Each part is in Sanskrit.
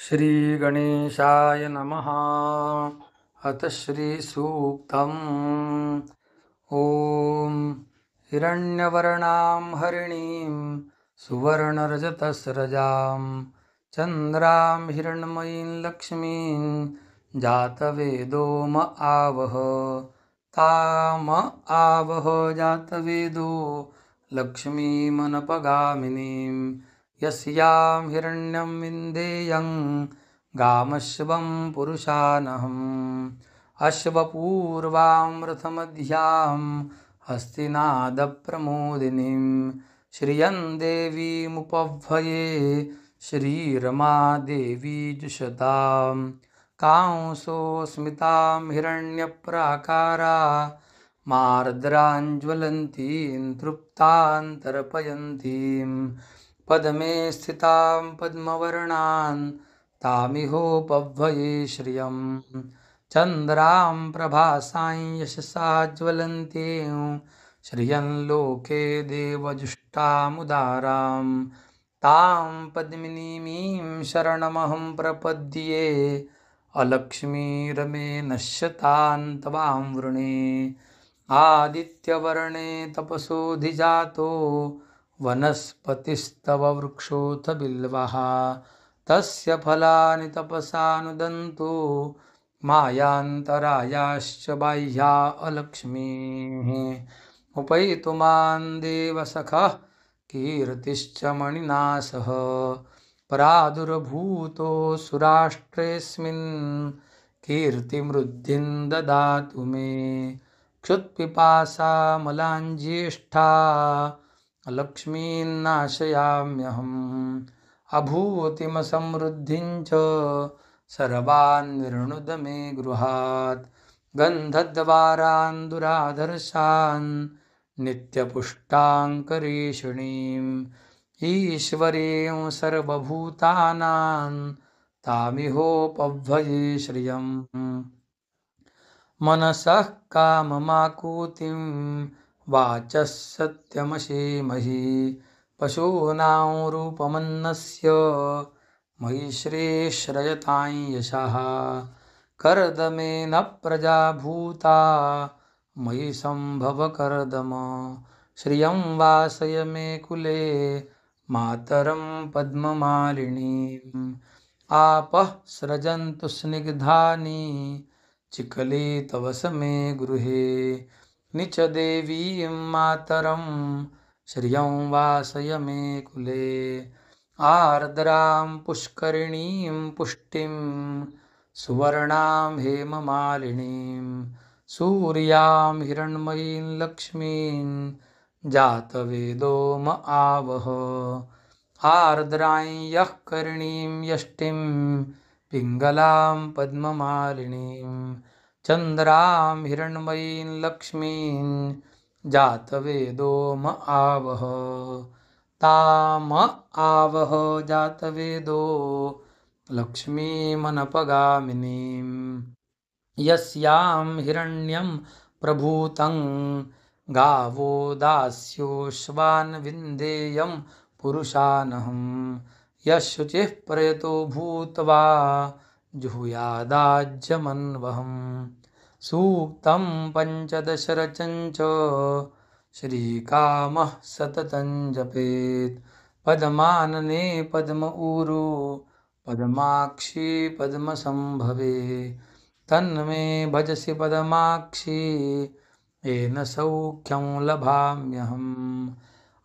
श्रीगणेशाय नमः। अथ श्रीसूक्तम्। ॐ हिरण्यवर्णां हरिणीं सुवर्णरजतस्रजां चन्द्रां हिरण्मयीं लक्ष्मीं जातवेदो म आवह। ताम आवह जातवेदो लक्ष्मीमनपगामिनीं यस्यां हिरण्यं विन्देयं गामश्वं पुरुषानहम्। अश्वपूर्वां रथमध्यां हस्तिनादप्रमोदिनीं श्रियं देवीमुपह्वये श्रीरमा देवी जुषतां। कांसोऽस्मितां हिरण्यप्राकारा मार्द्राञ्ज्वलन्तीं तृप्तान्तर्पयन्तीं पद्मे स्थितां पद्मवर्णान् तामिहोपह्वये श्रियं। चन्द्रां प्रभासां यशसा ज्वलन्तीं श्रियं लोके देवजुष्टामुदारां तां पद्मिनीमीं शरणमहं प्रपद्ये। अलक्ष्मीरमे नश्यतां तवां वृणे। आदित्यवर्णे तपसोऽधिजातो वनस्पतिस्तव वृक्षोऽथ बिल्वः तस्य फलानि तपसानुदन्तो मायान्तरायाश्च बाह्या अलक्ष्मीः। उपैतु मां देवसखः कीर्तिश्च मणिना सह प्रादुर्भूतोऽसुराष्ट्रेऽस्मिन् कीर्तिमृद्धिं ददातु मे। क्षुत्पिपासामलाञ्ज्येष्ठा लक्ष्मीन्नाशयाम्यहम्। अभूतिमसमृद्धिं च सर्वान् निर्णुद मे गृहात्। गन्धद्वारान् दुराधर्षान् नित्यपुष्टाङ्करीषिणीम् ईश्वरीं सर्वभूतानां तामिहोपह्वये श्रियम्। मनसः काममाकूतिं वाचः सत्यमशीमहि पशूनां रूपमन्नस्य मयि श्रेश्रयतां यशः। कर्दमेन प्रजा भूता मयि सम्भव कर्दम श्रियं वासय मे कुले मातरं पद्ममालिनीम्। आपः सृजन्तु स्निग्धानि चिकले तव समे गृहे निच देवीं मातरं श्रियं वासय मे कुले। आर्द्रां पुष्करिणीं पुष्टिं सुवर्णां हेममालिनीं सूर्यां हिरण्मयीं लक्ष्मीं जातवेदो म आवह। आर्द्रां यः करिणीं यष्टिं पिङ्गलां पद्ममालिनीं चन्द्रां हिरण्मयीं लक्ष्मीं जातवेदो म आवह। ताम आवह जातवेदो लक्ष्मीमनपगामिनीं यस्यां हिरण्यं प्रभूतं गावो दास्योश्वान् विन्देयं पुरुषानहम्। यशुचिः प्रयतो भूत्वा जुहुयादाज्यमन्वहम्। सूक्तं पञ्चदश रचञ्च श्रीकामः सततं जपेत्। पद्मानने पद्म ऊरु पद्माक्षी पद्मसंभवे तन्मे भजसि पद्माक्षी येन सौख्यं लभाम्यहम्।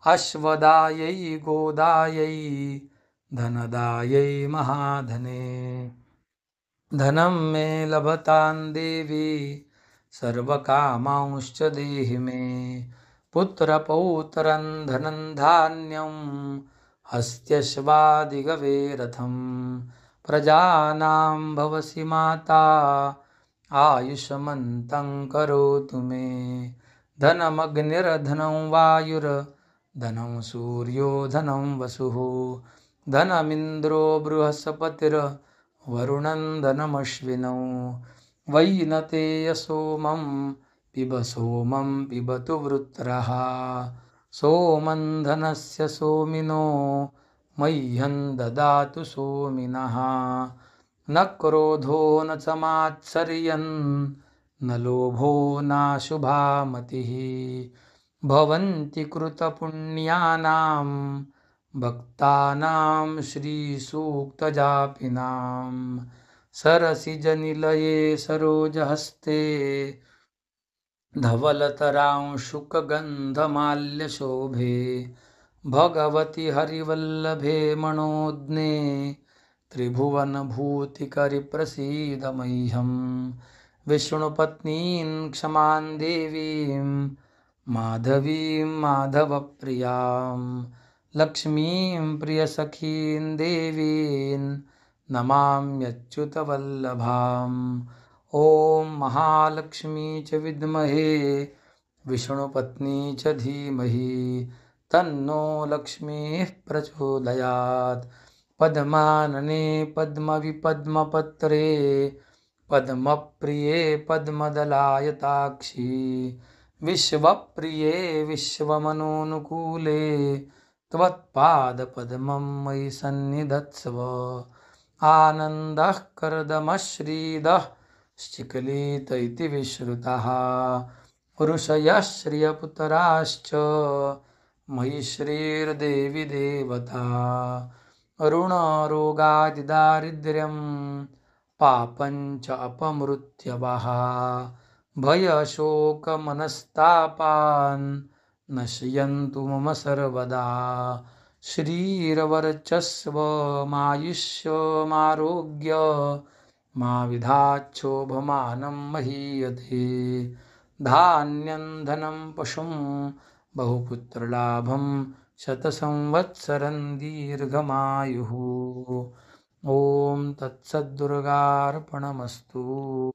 अश्वदायै गोदायै धनदायै महाधने धनं मे लभतां देवी सर्वकामांश्च देहि मे। पुत्रपौत्रं धनं धान्यं हस्त्यश्वादिगवे रथं प्रजानां भवसि माता आयुष्मन्तं करोतु मे। धनमग्निर्धनं वायुर्धनं सूर्यो धनं वसुः धनमिन्द्रो बृहस्पतिर्वरुणं धनमश्विनौ। वैनतेय सोमं पिबतु वृत्रः सोमं धनस्य सोमिनो मह्यं ददातु सोमिनः। न क्रोधो न च मात्सर्यं न लोभो नाशुभा मतिः। भवन्ति कृतपुण्यानां भक्तानां श्रीसूक्तजापिनां सरसिजनिलये सरोजहस्ते धवलतरांशुकगन्धमाल्यशोभे भगवति हरिवल्लभे मनोज्ञे त्रिभुवनभूतिकरिप्रसीद मह्यं। विष्णुपत्नीं क्षमां देवीं माधवीं माधवप्रियां लक्ष्मीं प्रियसखीं देवीं नमाम्यच्युतवल्लभाम्। ॐ महालक्ष्मी च विद्महे विष्णुपत्नी च धीमहि तन्नो लक्ष्मीः प्रचोदयात्। पद्मानने पद्मविपद्मपत्रे पद्मप्रिये पद्मदलायताक्षी विश्वप्रिये विश्वमनोनुकूले त्वत्पादपद्मं मयि सन्निधत्स्व। आनन्दः कर्दमश्रीदः शिखलित इति विश्रुतः ऋषयः श्रियपुत्राश्च मयि श्रीर्देवि देवता। ऋणरोगादिदारिद्र्यं पापं च अपमृत्यवः भयशोकमनस्तापान् नश्यन्तु मम सर्वदा। श्रीरवर्चस्वमायुष्यमारोग्य मा विधाच्छोभमानं महीयते। धान्यं धनं पशुं बहुपुत्रलाभं शतसंवत्सरं दीर्घमायुः। ॐ तत्सद्दुर्गार्पणमस्तु।